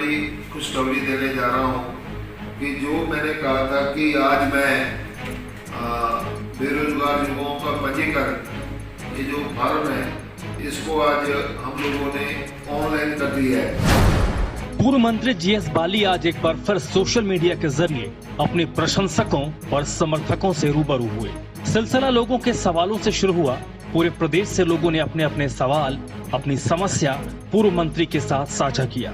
बड़ी खुशखबरी देने जा रहा हूँ कि जो मैंने कहा था कि आज मैं बेरोजगार युवाओं का पंजीकरण, ये जो फॉर्म है, इसको आज हम लोगों ने ऑनलाइन कर दिया है। पूर्व मंत्री जीएस बाली आज एक बार फिर सोशल मीडिया के जरिए अपने प्रशंसकों और समर्थकों से रूबरू हुए। सिलसिला लोगों के सवालों से शुरू हुआ। पूरे प्रदेश से लोगों ने अपने अपने सवाल, अपनी समस्या पूर्व मंत्री के साथ साझा किया।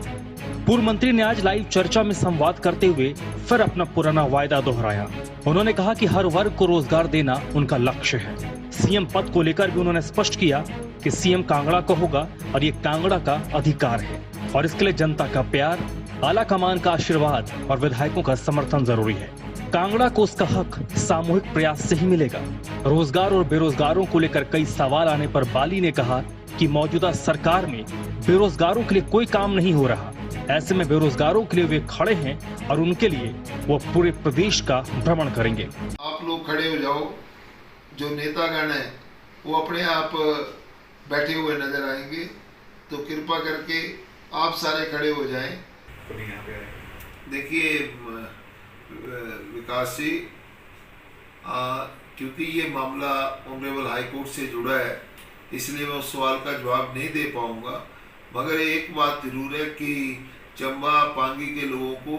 पूर्व मंत्री ने आज लाइव चर्चा में संवाद करते हुए फिर अपना पुराना वायदा दोहराया। उन्होंने कहा कि हर वर्ग को रोजगार देना उनका लक्ष्य है। सीएम पद को लेकर भी उन्होंने स्पष्ट किया कि सीएम कांगड़ा का होगा और ये कांगड़ा का अधिकार है और इसके लिए जनता का प्यार, आला कमान का आशीर्वाद और विधायकों का समर्थन जरूरी है। कांगड़ा को उसका हक सामूहिक प्रयास से ही मिलेगा। रोजगार और बेरोजगारों को लेकर कई सवाल आने पर बाली ने कहा कि मौजूदा सरकार में बेरोजगारों के लिए कोई काम नहीं हो रहा। ऐसे में बेरोजगारों के लिए वे खड़े हैं और उनके लिए वो पूरे प्रदेश का भ्रमण करेंगे। आप लोग खड़े हो जाओ, जो नेतागण है वो अपने आप बैठे हुए नजर आएंगे, तो कृपा करके आप सारे खड़े हो जाएं। देखिए विकास जी, क्योंकि ये मामला ऑनरेबल हाई कोर्ट से जुड़ा है, इसलिए मैं उस सवाल का जवाब नहीं दे पाऊंगा। मगर एक बात जरूर है कि चंबा पांगी के लोगों को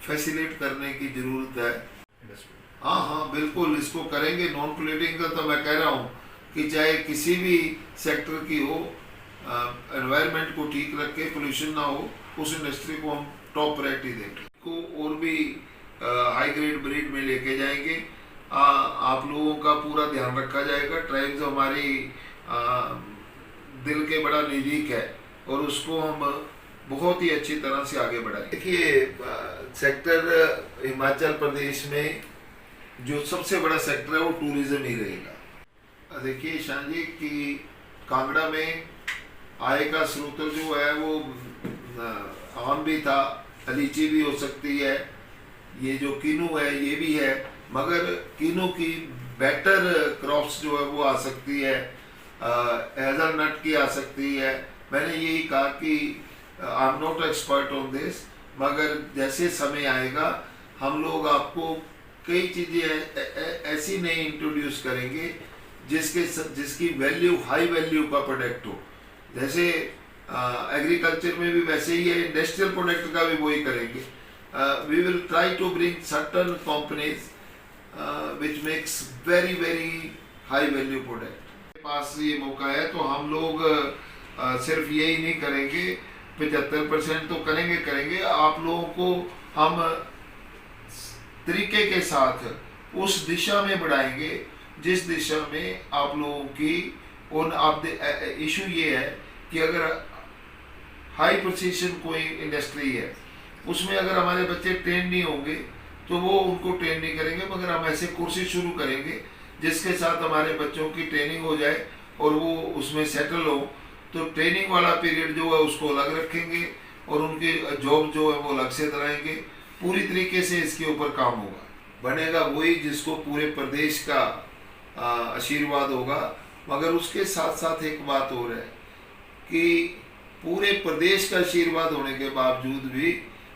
फैसिलिटेट करने की जरूरत है। हाँ, बिल्कुल इसको करेंगे। नॉन पोल्यूटिंग का तो मैं कह रहा हूँ कि चाहे किसी भी सेक्टर की हो, एनवायरनमेंट को ठीक रखे, पोल्यूशन ना हो, उस इंडस्ट्री को हम टॉप प्रायोरिटी देंगे। को और भी हाई ग्रेड ब्रीड में लेके जाएंगे। आप लोगों का पूरा ध्यान रखा जाएगा। ट्राइब्स हमारी दिल के बड़ा नज़दीक है और उसको हम बहुत ही अच्छी तरह से आगे बढ़ाएंगे। देखिए सेक्टर हिमाचल प्रदेश में जो सबसे बड़ा सेक्टर है वो टूरिज्म ही रहेगा। देखिए शान जी कि कांगड़ा में आय का स्रोत जो है वो आम भी था, लीची भी हो सकती है, ये जो किनू है ये भी है, मगर किनू की बेटर क्रॉप्स जो है वो आ सकती है, हेज़लनट की आ सकती है। मैंने यही कहा कि I am not expert on this, मगर जैसे समय आएगा हम लोग आपको कई चीज़ें ऐसी नई इंट्रोड्यूस करेंगे जिसकी वैल्यू, हाई वैल्यू का प्रोडक्ट हो। जैसे एग्रीकल्चर में भी वैसे ही है, इंडस्ट्रियल प्रोडक्ट का भी वही करेंगे। We will try to bring certain companies which makes very very high value product. पास ये मौका है तो हम लोग सिर्फ यही नहीं करेंगे, 75% तो करेंगे। आप लोगों को हम तरीके के साथ उस दिशा में बढ़ाएंगे जिस दिशा में आप लोगों की इशू ये है कि अगर हाई प्रोसीजन कोई इंडस्ट्री है, उसमें अगर हमारे बच्चे ट्रेन नहीं होंगे तो वो उनको ट्रेन नहीं करेंगे, मगर हम ऐसे कोर्सेज शुरू करेंगे जिसके साथ हमारे बच्चों की ट्रेनिंग हो जाए और वो उसमें सेटल हो। तो ट्रेनिंग वाला पीरियड जो है उसको अलग रखेंगे और उनकी जॉब जो है वो अलग से कराएंगे। पूरी तरीके से इसके ऊपर काम होगा। बनेगा वही जिसको पूरे प्रदेश का आशीर्वाद होगा। मगर उसके साथ साथ एक बात और है कि पूरे प्रदेश का आशीर्वाद होने के बावजूद भी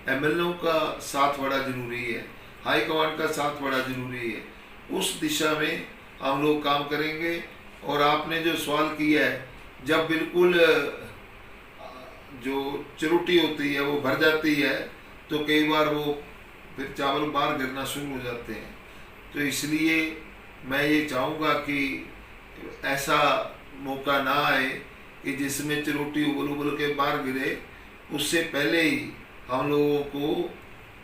एमएलओ का साथ बड़ा जरूरी है, हाई कमांड का साथ बड़ा जरूरी है। उस दिशा में हम लोग काम करेंगे। और आपने जो सवाल किया है, जब बिल्कुल जो चरुटी होती है वो भर जाती है तो कई बार वो फिर चावल बाहर गिरना शुरू हो जाते हैं। तो इसलिए मैं ये चाहूँगा कि ऐसा मौका ना आए कि जिसमें चरोटी उबल के बाहर गिरे। उससे पहले ही हम लोगों को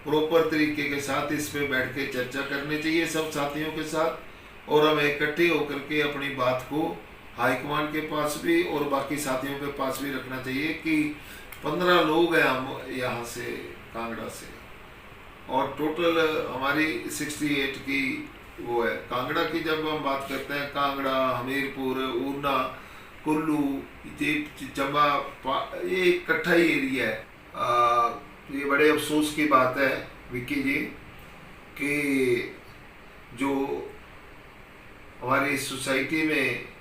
प्रॉपर तरीके के साथ इस पे बैठ के चर्चा करनी चाहिए सब साथियों के साथ, और हमें इकट्ठे होकर के अपनी बात को हाईकमान के पास भी और बाकी साथियों के पास भी रखना चाहिए कि 15 लोग हैं हम यहाँ से कांगड़ा से, और टोटल हमारी 68 की वो है। कांगड़ा की जब हम बात करते हैं, कांगड़ा, हमीरपुर, ऊना, कुल्लू, चंबा, ये इकट्ठा ही एरिया है। ये बड़े अफसोस की बात है विक्की जी कि जो हमारी सोसाइटी में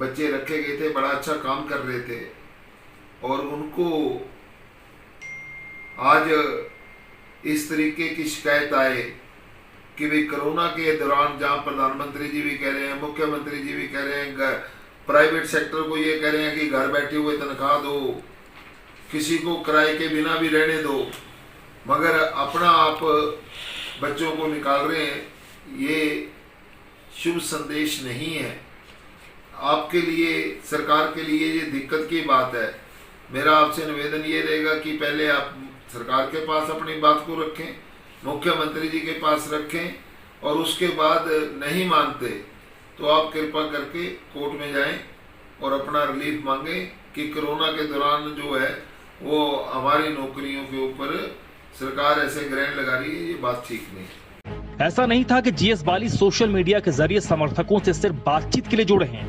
बच्चे रखे गए थे, बड़ा अच्छा काम कर रहे थे, और उनको आज इस तरीके की शिकायत आए कि भाई कोरोना के दौरान, जहाँ प्रधानमंत्री जी भी कह रहे हैं, मुख्यमंत्री जी भी कह रहे हैं, प्राइवेट सेक्टर को ये कह रहे हैं कि घर बैठे हुए तनख्वाह दो, किसी को किराए के बिना भी रहने दो, मगर अपना आप बच्चों को निकाल रहे हैं, ये शुभ संदेश नहीं है। आपके लिए, सरकार के लिए ये दिक्कत की बात है। मेरा आपसे निवेदन ये रहेगा कि पहले आप सरकार के पास अपनी बात को रखें, मुख्यमंत्री जी के पास रखें, और उसके बाद नहीं मानते तो आप कृपा करके कोर्ट में जाएं और अपना रिलीफ मांगें कि कोरोना के दौरान जो है वो हमारी नौकरियों के ऊपर सरकार ऐसे ग्रहण लगा रही है, ये बात ठीक नहीं। ऐसा नहीं था कि जीएस बाली सोशल मीडिया के जरिए समर्थकों से सिर्फ बातचीत के लिए जुड़े हैं,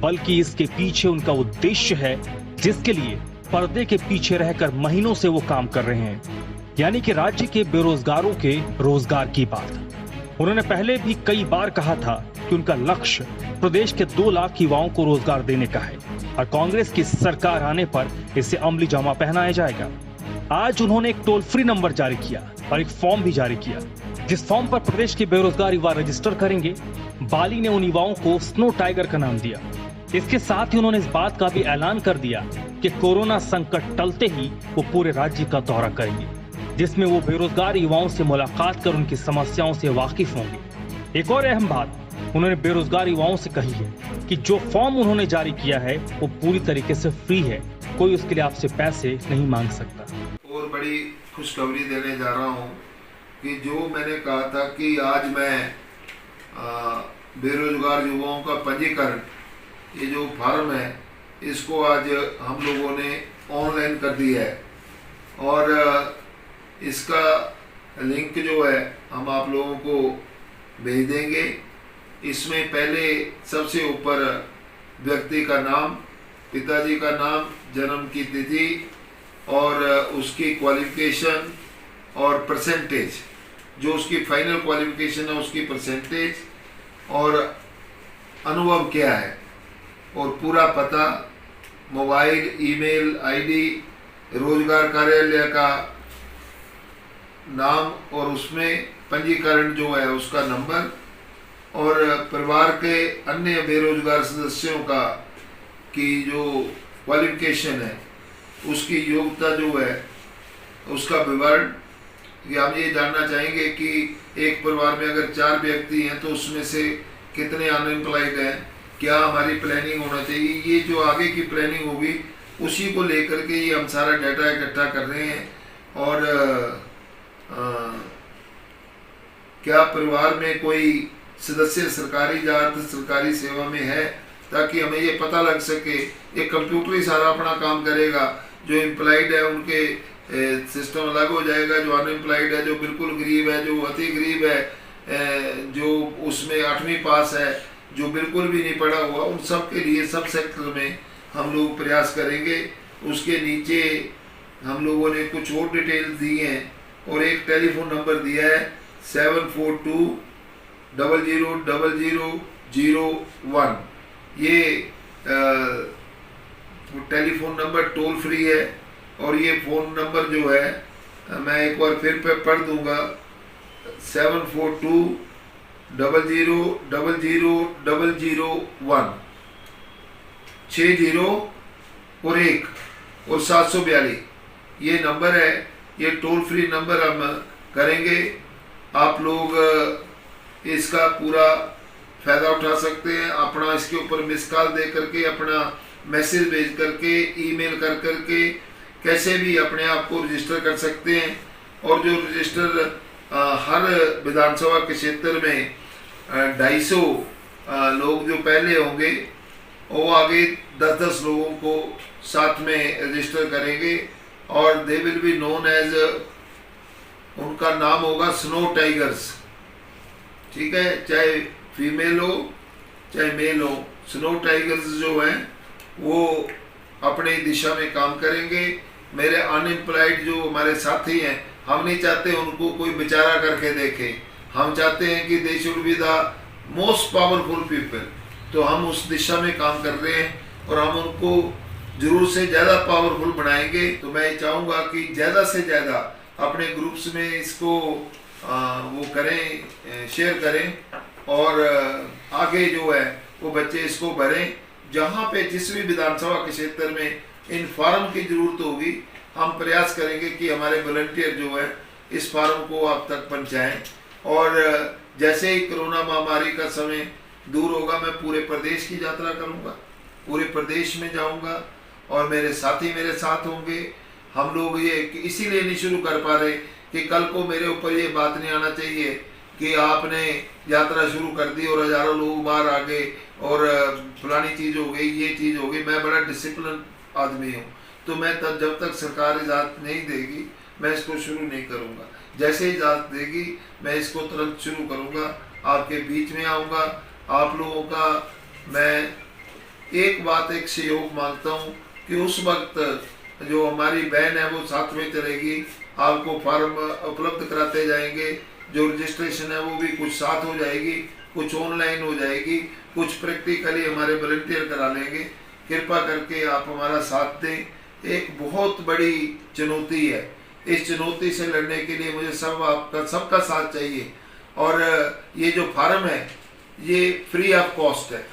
बल्कि इसके पीछे उनका उद्देश्य है, जिसके लिए पर्दे के पीछे रहकर महीनों से वो काम कर रहे हैं, यानी कि राज्य के बेरोजगारों के रोजगार की बात। उन्होंने पहले भी कई बार कहा था कि उनका लक्ष्य प्रदेश के 2 लाख युवाओं को रोजगार देने का है और कांग्रेस की सरकार आने पर इसे अमली जामा पहनाया जाएगा। आज उन्होंने एक टोल फ्री नंबर जारी किया और एक फॉर्म भी जारी किया, जिस फॉर्म पर प्रदेश के बेरोजगार युवा रजिस्टर करेंगे। बाली ने उन युवाओं को स्नो टाइगर का नाम दिया। इसके साथ ही उन्होंने इस बात का भी ऐलान कर दिया कि कोरोना संकट टलते ही वो पूरे राज्य का दौरा करेंगे, जिसमें वो बेरोजगार युवाओं से मुलाकात कर उनकी समस्याओं से वाकिफ होंगे। एक और अहम बात उन्होंने बेरोजगार युवाओं से कही है कि जो फॉर्म उन्होंने जारी किया है वो पूरी तरीके से फ्री है, कोई उसके लिए आपसे पैसे नहीं मांग सकता। और बड़ी खुशखबरी देने जा रहा हूँ कि जो मैंने कहा था कि आज मैं बेरोजगार युवाओं का पंजीकरण, ये जो फॉर्म है, इसको आज हम लोगों ने ऑनलाइन कर दिया है और इसका लिंक जो है हम आप लोगों को भेज देंगे। इसमें पहले सबसे ऊपर व्यक्ति का नाम, पिताजी का नाम, जन्म की तिथि और उसकी क्वालिफिकेशन और परसेंटेज, जो उसकी फाइनल क्वालिफिकेशन है उसकी परसेंटेज, और अनुभव क्या है, और पूरा पता, मोबाइल, ईमेल आईडी, रोजगार कार्यालय का नाम और उसमें पंजीकरण जो है उसका नंबर, और परिवार के अन्य बेरोजगार सदस्यों का की जो क्वालिफिकेशन है, उसकी योग्यता जो है उसका विवरण। कि हम ये जानना चाहेंगे कि एक परिवार में अगर 4 व्यक्ति हैं तो उसमें से कितने अनएम्प्लॉयड हैं, क्या हमारी प्लानिंग होना चाहिए, ये जो आगे की प्लानिंग होगी उसी को लेकर के ये हम सारा डाटा इकट्ठा कर रहे हैं। और क्या परिवार में कोई सदस्य सरकारी या अर्ध सरकारी सेवा में है, ताकि हमें ये पता लग सके। ये कंप्यूटर ही सारा अपना काम करेगा, जो एम्प्लॉयड है उनके सिस्टम अलग हो जाएगा, जो अनएम्प्लॉयड है, जो बिल्कुल गरीब है, जो अति गरीब है, जो उसमें 8वीं पास है, जो बिल्कुल भी नहीं पढ़ा हुआ, उन सब के लिए सब सेक्टर में हम लोग प्रयास करेंगे। उसके नीचे हम लोगों ने कुछ और डिटेल्स दी हैं और एक टेलीफोन नंबर दिया है 742000001। ये टेलीफोन नंबर टोल फ्री है और ये फ़ोन नंबर जो है मैं एक बार फिर पे पढ़ दूंगा 742000001, 60 और 1 और 742 ये नंबर है। ये टोल फ्री नंबर हम करेंगे। आप लोग इसका पूरा फ़ायदा उठा सकते हैं। अपना इसके ऊपर मिस कॉल दे करके, अपना मैसेज भेज करके, ईमेल कर करके कैसे भी अपने आप को रजिस्टर कर सकते हैं। और जो रजिस्टर हर विधानसभा के क्षेत्र में 250 लोग जो पहले होंगे वो आगे 10-10 लोगों को साथ में रजिस्टर करेंगे और they will be known as, उनका नाम होगा स्नो टाइगर्स। ठीक है, चाहे फीमेल हो चाहे मेल हो, स्नो टाइगर्स जो हैं वो अपनी दिशा में काम करेंगे। मेरे अनएम्प्लॉयड जो हमारे साथी हैं, हम नहीं चाहते उनको कोई बेचारा करके देखे। हम चाहते हैं कि they should be the most powerful people. तो हम उस दिशा में काम कर रहे हैं और हम उनको जरूर से ज़्यादा पावरफुल बनाएंगे। तो मैं चाहूँगा कि ज़्यादा से ज़्यादा अपने ग्रुप्स में इसको वो करें, शेयर करें और आगे जो है वो बच्चे इसको भरें। जहाँ पे जिस भी विधानसभा के क्षेत्र में इन फार्म की जरूरत होगी, हम प्रयास करेंगे कि हमारे वॉलंटियर जो है इस फार्म को आप तक पहुँचाएँ। और जैसे ही कोरोना महामारी का समय दूर होगा, मैं पूरे प्रदेश की यात्रा करूँगा, पूरे प्रदेश में जाऊँगा और मेरे साथी मेरे साथ होंगे। हम लोग ये इसीलिए नहीं शुरू कर पा रहे कि कल को मेरे ऊपर ये बात नहीं आना चाहिए कि आपने यात्रा शुरू कर दी और हजारों लोग बाहर आ गए और फलानी चीज़ हो गई, ये चीज़ हो गई। मैं बड़ा डिसिप्लिन आदमी हूँ, तो मैं तब जब तक सरकार इजाज़त नहीं देगी मैं इसको शुरू नहीं करूँगा। जैसे इजाज़त देगी मैं इसको तुरंत शुरू करूँगा, आपके बीच में आऊँगा। आप लोगों का मैं एक बात, एक सहयोग मांगता हूँ कि उस वक्त जो हमारी बहन है वो साथ में चलेगी, आपको फार्म उपलब्ध कराते जाएंगे। जो रजिस्ट्रेशन है वो भी कुछ साथ हो जाएगी, कुछ ऑनलाइन हो जाएगी, कुछ प्रैक्टिकली हमारे वॉलंटियर करा लेंगे। कृपा करके आप हमारा साथ दें। एक बहुत बड़ी चुनौती है, इस चुनौती से लड़ने के लिए मुझे सबका साथ चाहिए। और ये जो फार्म है ये फ्री ऑफ कॉस्ट है,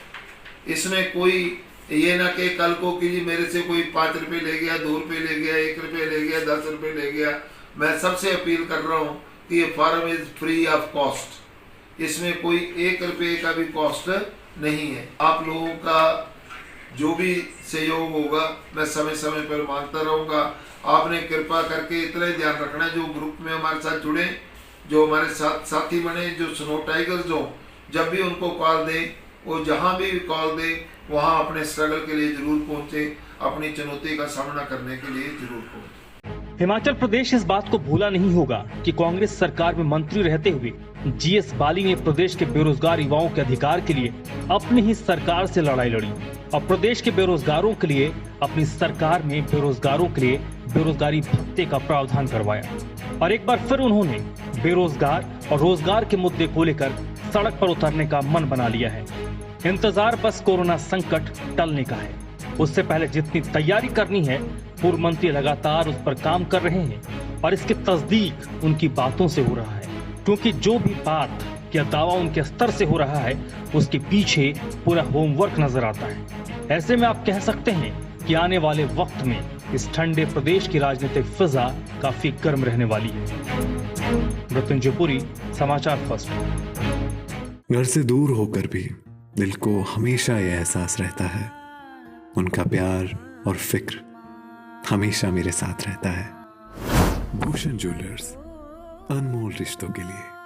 इसमें कोई ये ना कि कल को कि जी मेरे से कोई 5 रुपये ले गया, 2 रुपये ले गया, 1 रुपये ले गया, 10 रुपये ले गया। मैं सबसे अपील कर रहा हूँ कि ये form is free of cost, इसमें कोई 1 रुपये का भी कॉस्ट नहीं है। आप लोगों का जो भी सहयोग होगा मैं समय समय पर मांगता रहूँगा। आपने कृपा करके इतना ही ध्यान रखना है, जो ग्रुप में हमारे साथ जुड़े, जो हमारे साथ साथी बने, जो स्नो टाइगर्स हो, जब भी उनको कॉल दें, वो जहाँ भी कॉल दे वहाँ अपने स्ट्रगल के लिए जरूर पहुँचे, अपनी चुनौती का सामना करने के लिए जरूर पहुँचे। हिमाचल प्रदेश इस बात को भूला नहीं होगा कि कांग्रेस सरकार में मंत्री रहते हुए जीएस बाली ने प्रदेश के बेरोजगार युवाओं के अधिकार के लिए अपनी ही सरकार से लड़ाई लड़ी और प्रदेश के बेरोजगारों के लिए अपनी सरकार में बेरोजगारों के लिए बेरोजगारी भत्ते का प्रावधान करवाया। और एक बार फिर उन्होंने बेरोजगार और रोजगार के मुद्दे को लेकर सड़क पर उतरने का मन बना लिया है। इंतजार बस कोरोना संकट टलने का है। उससे पहले जितनी तैयारी करनी है, पूर्व मंत्री लगातार उस पर काम कर रहे हैं और इसकी तस्दीक उनकी बातों से हो रहा है, क्योंकि जो भी बात या दावा उनके स्तर से हो रहा है उसके पीछे पूरा होमवर्क नजर आता है। ऐसे में आप कह सकते हैं कि आने वाले वक्त में इस ठंडे प्रदेश की राजनीतिक फिजा काफी गर्म रहने वाली है। मृत्युंजय पुरी, समाचार फर्स्ट। घर से दूर होकर भी दिल को हमेशा यह एहसास रहता है, उनका प्यार और फिक्र हमेशा मेरे साथ रहता है। भूषण ज्वेलर्स, अनमोल रिश्तों के लिए।